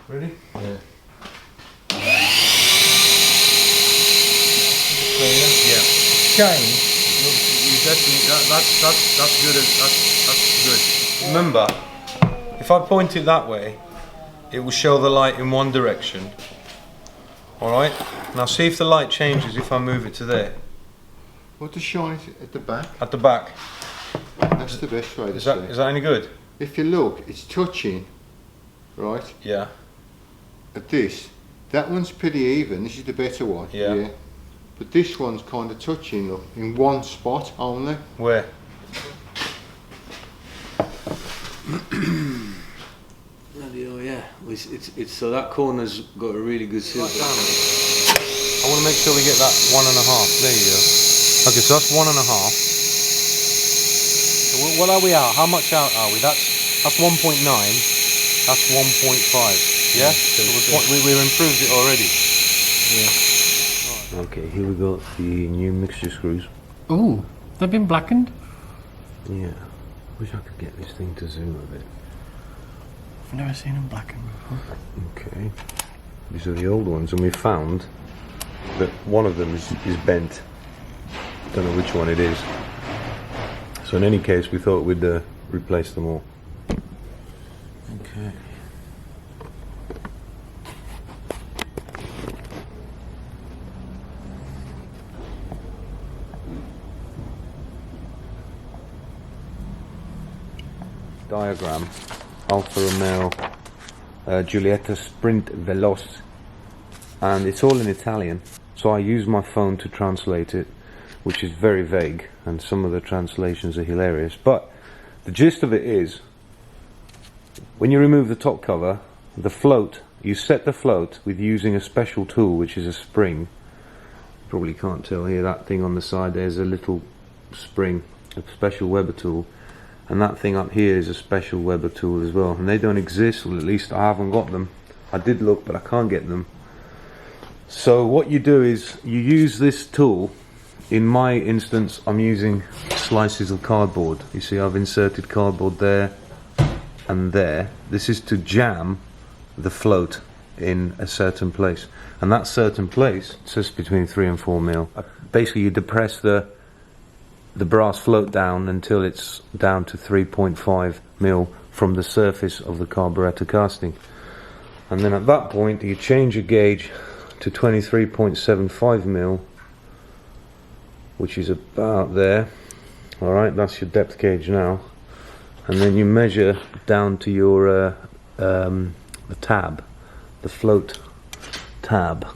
Ready? Yeah. Yeah. Chain. You definitely that's good. That's good. Remember, if I point it that way, it will show the light in one direction. All right. Now see if the light changes if I move it to there. What to shine it at the back? At the back. That's the best way to see. Is that any good? If you look, it's touching, right? Yeah. At this, that one's pretty even. This is the better one. Yeah. But this one's kind of touching, look, in one spot only. Where? Bloody oh yeah. It's so that corner's got a really good silver. I want to make sure we get that 1.5. There you go. Okay, so that's 1.5. So what are we at? How much out are we? That's 1.9. That's 1.5. Yeah. So we've improved it already. Yeah. Okay, here we got the new mixture screws. Ooh, they've been blackened? Yeah. Wish I could get this thing to zoom a bit. I've never seen them blackened before. Okay. These are the old ones, and we found that one of them is bent. Don't know which one it is. So in any case, we thought we'd replace them all. Okay. Diagram, Alfa Romeo Giulietta Sprint Veloce, and it's all in Italian, so I use my phone to translate it, which is very vague, and some of the translations are hilarious, but the gist of it is, when you remove the top cover, the float, you set the float with using a special tool, which is a spring. Probably can't tell here, that thing on the side, there's a little spring, a special Weber tool. And that thing up here is a special Weber tool as well, and they don't exist, or at least I haven't got them. I did look, but I can't get them. So what you do is you use this tool. In my instance, I'm using slices of cardboard. You see, I've inserted cardboard there and there. This is to jam the float in a certain place, and that certain place sits between 3 and 4 mil. Basically, you depress the brass float down until it's down to 3.5 mil from the surface of the carburetor casting, and then at that point you change your gauge to 23.75 mil, which is about there. Alright, that's your depth gauge now, and then you measure down to your the tab, the float tab.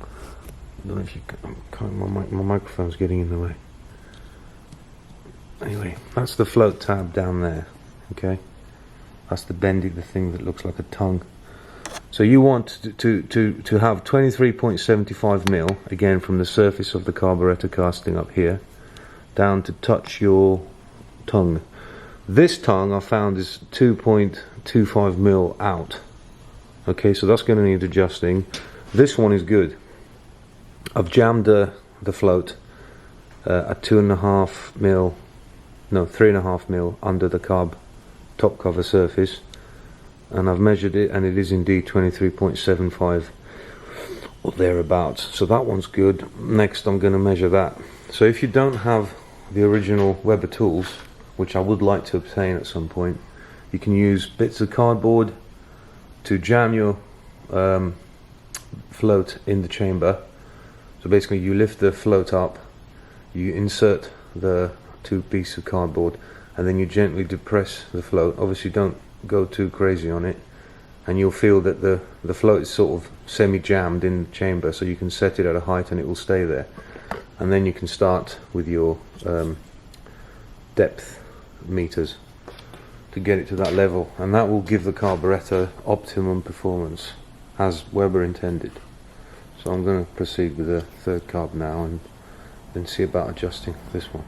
I don't know if you can, my microphone's getting in the way. Anyway, that's the float tab down there, okay? That's the bendy, the thing that looks like a tongue. So you want to have 23.75 mil, again from the surface of the carburetor casting up here, down to touch your tongue. This tongue I found is 2.25 mil out. Okay, so that's going to need adjusting. This one is good. I've jammed the float at 2.5 mil. No, 3.5 mil under the top cover surface, and I've measured it, and it is indeed 23.75 or thereabouts. So that one's good. Next, I'm going to measure that. So if you don't have the original Weber tools, which I would like to obtain at some point, you can use bits of cardboard to jam your float in the chamber. So basically, you lift the float up, you insert the 2 pieces of cardboard, and then you gently depress the float. Obviously don't go too crazy on it, and you'll feel that the float is sort of semi-jammed in the chamber, so you can set it at a height and it will stay there. And then you can start with your depth meters to get it to that level, and that will give the carburetor optimum performance as Weber intended. So I'm going to proceed with the third carb now and then see about adjusting this one.